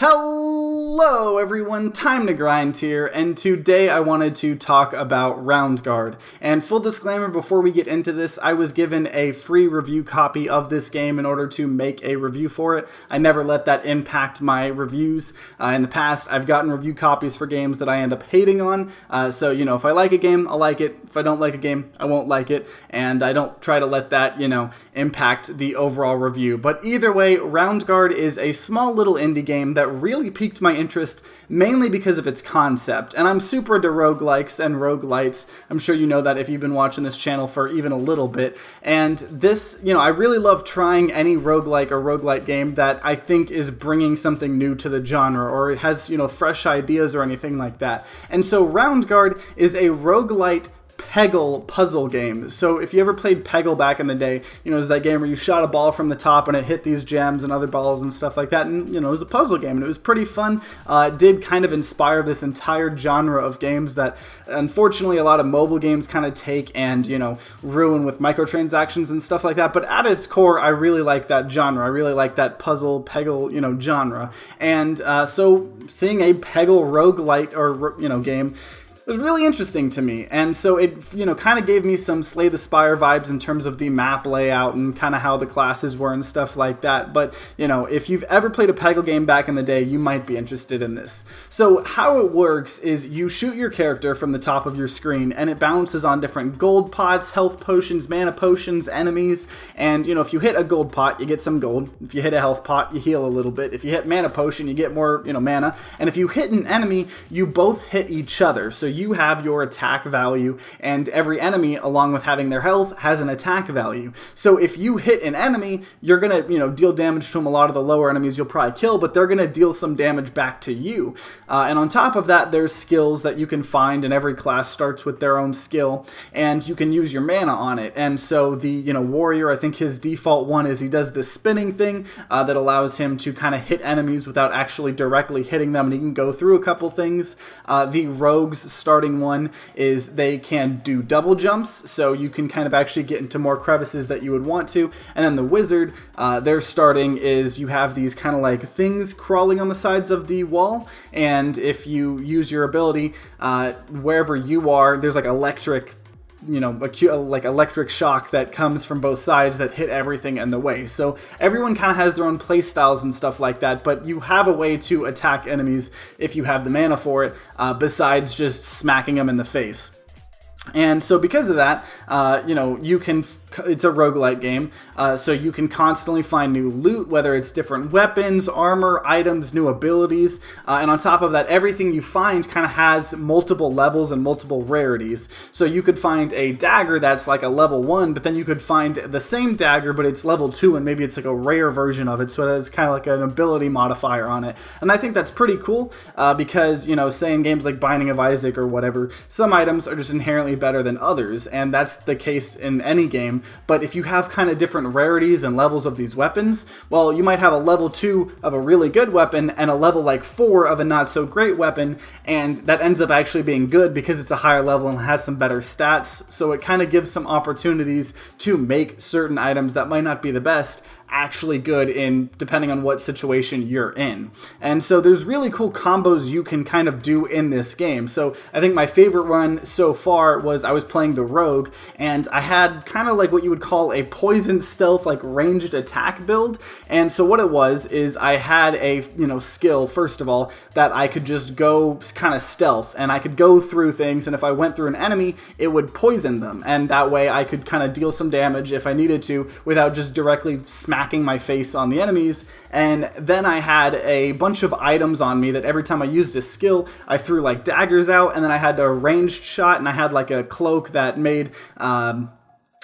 Hello everyone, TimeToGrind here, and today I wanted to talk about Roundguard. And full disclaimer, before we get into this, I was given a free review copy of this game in order to make a review for it. I never let that impact my reviews. In the past, I've gotten review copies for games that I end up hating on. So, if I like a game, I'll like it. If I don't like a game, I won't like it. And I don't try to let that, impact the overall review. But either way, Roundguard is a small little indie game that really piqued my interest, mainly because of its concept. And I'm super into roguelikes and roguelites. I'm sure you know that if you've been watching this channel for even a little bit. And this, I really love trying any roguelike or roguelite game that I think is bringing something new to the genre, or it has, fresh ideas or anything like that. And so Roundguard is a roguelite Peggle puzzle game. So if you ever played Peggle back in the day, it was that game where you shot a ball from the top and it hit these gems and other balls and stuff like that. And, it was a puzzle game and it was pretty fun. It did kind of inspire this entire genre of games that unfortunately a lot of mobile games kind of take and, ruin with microtransactions and stuff like that. But at its core, I really like that genre. I really like that puzzle Peggle, genre. And so seeing a Peggle roguelite or, game was really interesting to me, and so it kind of gave me some Slay the Spire vibes in terms of the map layout and kind of how the classes were and stuff like that. But if you've ever played a Peggle game back in the day, you might be interested in this. So how it works is you shoot your character from the top of your screen, and it bounces on different gold pots, health potions, mana potions, enemies, and if you hit a gold pot, you get some gold. If you hit a health pot, you heal a little bit. If you hit mana potion, you get more mana, and if you hit an enemy, you both hit each other. So you have your attack value, and every enemy, along with having their health, has an attack value. So if you hit an enemy, you're gonna deal damage to them. A lot of the lower enemies you'll probably kill, but they're gonna deal some damage back to you. And on top of that, there's skills that you can find, and every class starts with their own skill, and you can use your mana on it. And so the warrior, I think his default one is he does this spinning thing that allows him to kind of hit enemies without actually directly hitting them, and he can go through a couple things. The rogues starting one is they can do double jumps, so you can kind of actually get into more crevices that you would want to. And then the wizard, their starting is you have these kind of like things crawling on the sides of the wall, and if you use your ability, wherever you are, there's like electric like electric shock that comes from both sides that hit everything in the way. So everyone kind of has their own play styles and stuff like that, but you have a way to attack enemies if you have the mana for it, besides just smacking them in the face. And so because of that, it's a roguelite game, so you can constantly find new loot, whether it's different weapons, armor, items, new abilities, and on top of that, everything you find kind of has multiple levels and multiple rarities. So you could find a dagger that's like a level 1, but then you could find the same dagger, but it's level 2, and maybe it's like a rare version of it, so it has kind of like an ability modifier on it. And I think that's pretty cool, because, say in games like Binding of Isaac or whatever, some items are just inherently better than others, and that's the case in any game. But if you have kind of different rarities and levels of these weapons, well, you might have a level 2 of a really good weapon and a level like 4 of a not so great weapon, and that ends up actually being good because it's a higher level and has some better stats. So it kind of gives some opportunities to make certain items that might not be the best actually good in depending on what situation you're in. And so there's really cool combos you can kind of do in this game. So I think my favorite one so far was I was playing the rogue, and I had kind of like what you would call a poison stealth, like ranged attack build. And so what it was is I had a skill, first of all, that I could just go kind of stealth, and I could go through things, and if I went through an enemy, it would poison them, and that way I could kind of deal some damage if I needed to without just directly smacking my face on the enemies. And then I had a bunch of items on me that every time I used a skill, I threw like daggers out, and then I had a ranged shot, and I had like a cloak that made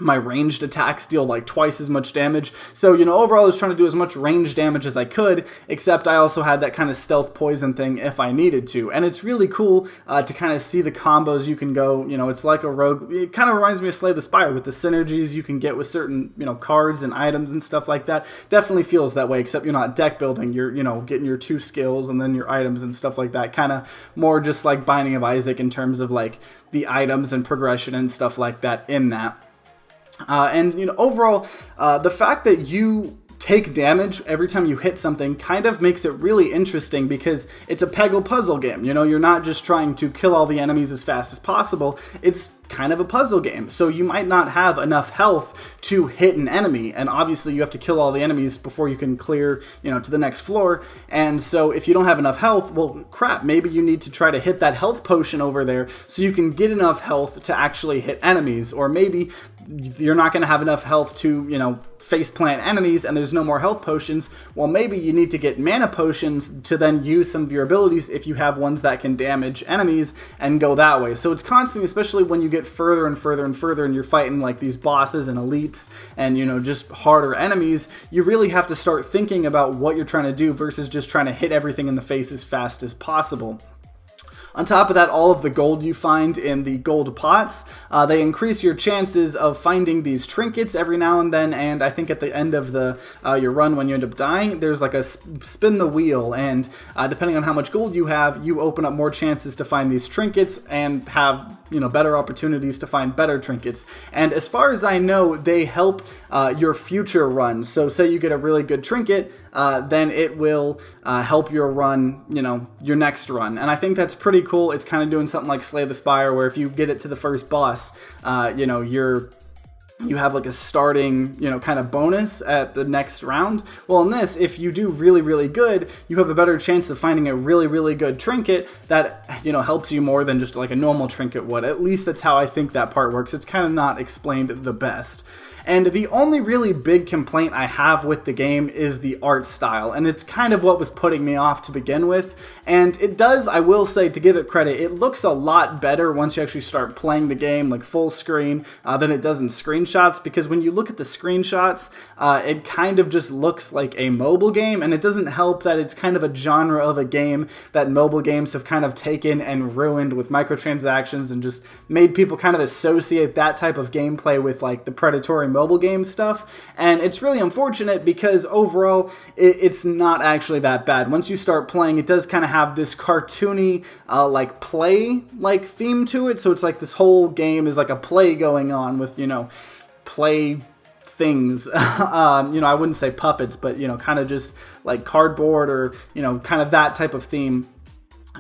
my ranged attacks deal like twice as much damage. So, overall I was trying to do as much range damage as I could, except I also had that kind of stealth poison thing if I needed to. And it's really cool to kind of see the combos you can go, it's like a rogue. It kind of reminds me of Slay the Spire with the synergies you can get with certain, cards and items and stuff like that. Definitely feels that way, except you're not deck building. You're, getting your 2 skills and then your items and stuff like that. Kind of more just like Binding of Isaac in terms of like the items and progression and stuff like that in that. And overall, the fact that you take damage every time you hit something kind of makes it really interesting, because it's a Peggle puzzle game. You know, you're not just trying to kill all the enemies as fast as possible. It's kind of a puzzle game, so you might not have enough health to hit an enemy, and obviously you have to kill all the enemies before you can clear, you know, to the next floor. And so if you don't have enough health, well, crap, maybe you need to try to hit that health potion over there so you can get enough health to actually hit enemies. Or maybe you're not going to have enough health to, you know, face plant enemies and there's no more health potions. Well, maybe you need to get mana potions to then use some of your abilities if you have ones that can damage enemies, and go that way. So it's constantly, especially when you get further and further and further and you're fighting like these bosses and elites and, you know, just harder enemies, you really have to start thinking about what you're trying to do versus just trying to hit everything in the face as fast as possible. On top of that, all of the gold you find in the gold pots, they increase your chances of finding these trinkets every now and then, and I think at the end of your run, when you end up dying, there's like a spin the wheel, and depending on how much gold you have, you open up more chances to find these trinkets and have, you know, better opportunities to find better trinkets. And as far as I know, they help your future run. So say you get a really good trinket, then it will help your run, you know, your next run. And I think that's pretty cool. It's kind of doing something like Slay the Spire, where if you get it to the first boss, you know, you have like a starting, you know, kind of bonus at the next round. Well, in this, if you do really, really good, you have a better chance of finding a really, really good trinket that, you know, helps you more than just like a normal trinket would. At least that's how I think that part works. It's kind of not explained the best. And the only really big complaint I have with the game is the art style, and it's kind of what was putting me off to begin with. And it does, I will say, to give it credit, it looks a lot better once you actually start playing the game like full screen than it does in screenshots, because when you look at the screenshots, it kind of just looks like a mobile game, and it doesn't help that it's kind of a genre of a game that mobile games have kind of taken and ruined with microtransactions and just made people kind of associate that type of gameplay with like the predatory mobile game stuff. And it's really unfortunate, because overall it's not actually that bad. Once you start playing, it does kind of have this cartoony like play like theme to it. So it's like this whole game is like a play going on with, you know, play things. You know, I wouldn't say puppets, but, you know, kind of just like cardboard, or, you know, kind of that type of theme.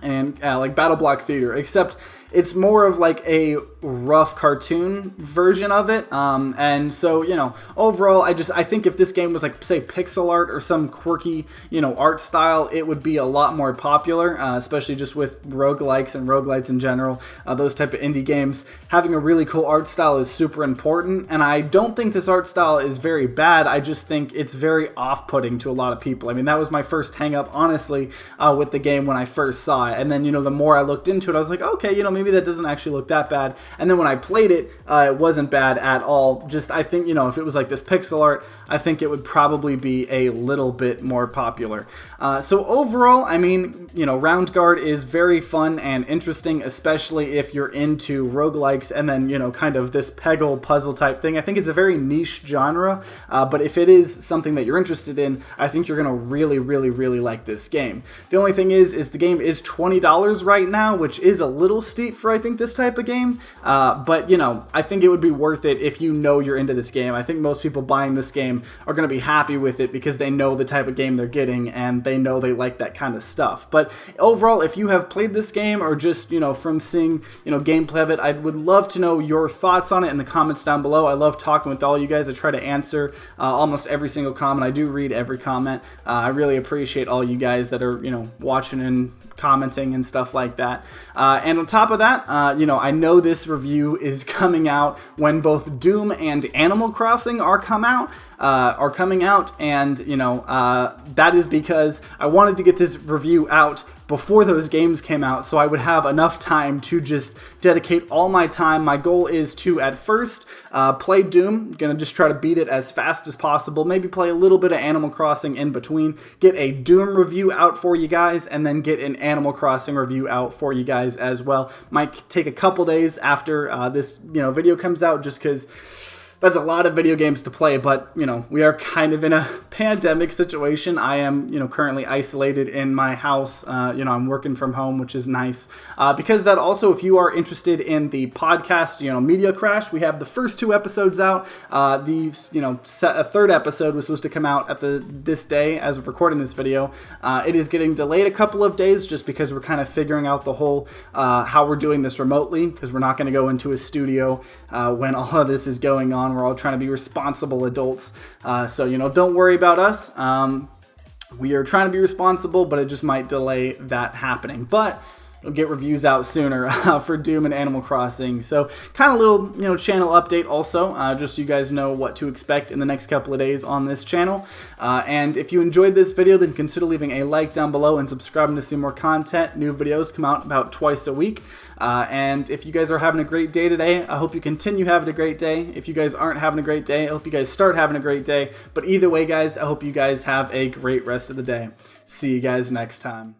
And like Battle Block Theater, except it's more of like a rough cartoon version of it. And so, you know, overall, I think if this game was like, say, pixel art or some quirky, you know, art style, it would be a lot more popular, especially just with roguelikes and roguelites in general. Those type of indie games, having a really cool art style is super important. And I don't think this art style is very bad. I just think it's very off-putting to a lot of people. I mean, that was my first hang-up, honestly, with the game when I first saw it. And then, you know, the more I looked into it, I was like, okay, you know, maybe that doesn't actually look that bad. And then when I played it, it wasn't bad at all. Just, I think, you know, if it was like this pixel art, I think it would probably be a little bit more popular. So overall, I mean, you know, Roundguard is very fun and interesting, especially if you're into roguelikes and then, you know, kind of this Peggle puzzle type thing. I think it's a very niche genre, but if it is something that you're interested in, I think you're going to really, really, really like this game. The only thing is the game is $20 right now, which is a little steep for, I think, this type of game. But, you know, I think it would be worth it if you know you're into this game. I think most people buying this game are going to be happy with it because they know the type of game they're getting and they know they like that kind of stuff. But overall, if you have played this game or just, you know, from seeing, you know, gameplay of it, I would love to know your thoughts on it in the comments down below. I love talking with all you guys. I try to answer almost every single comment. I do read every comment. I really appreciate all you guys that are, you know, watching and commenting and stuff like that. And on top of that, you know, I know this review is coming out when both Doom and Animal Crossing are coming out, and, you know, that is because I wanted to get this review out before those games came out, so I would have enough time to just dedicate all my time. My goal is to, at first, play Doom. Gonna just try to beat it as fast as possible, maybe play a little bit of Animal Crossing in between, get a Doom review out for you guys, and then get an Animal Crossing review out for you guys as well. Might take a couple days after this, you know, video comes out, just because that's a lot of video games to play, but, you know, we are kind of in a pandemic situation. I am, you know, currently isolated in my house. You know, I'm working from home, which is nice. Because that also, if you are interested in the podcast, you know, Media Crash, we have the first 2 episodes out. A third episode was supposed to come out at this day as of recording this video. It is getting delayed a couple of days just because we're kind of figuring out the whole how we're doing this remotely, because we're not going to go into a studio when all of this is going on. We're all trying to be responsible adults. So, you know, don't worry about us. We are trying to be responsible, but it just might delay that happening. But we'll get reviews out sooner for Doom and Animal Crossing. So kind of little, you know, channel update also, just so you guys know what to expect in the next couple of days on this channel. And if you enjoyed this video, then consider leaving a like down below and subscribing to see more content. New videos come out about twice a week. And if you guys are having a great day today, I hope you continue having a great day. If you guys aren't having a great day, I hope you guys start having a great day. But either way, guys, I hope you guys have a great rest of the day. See you guys next time.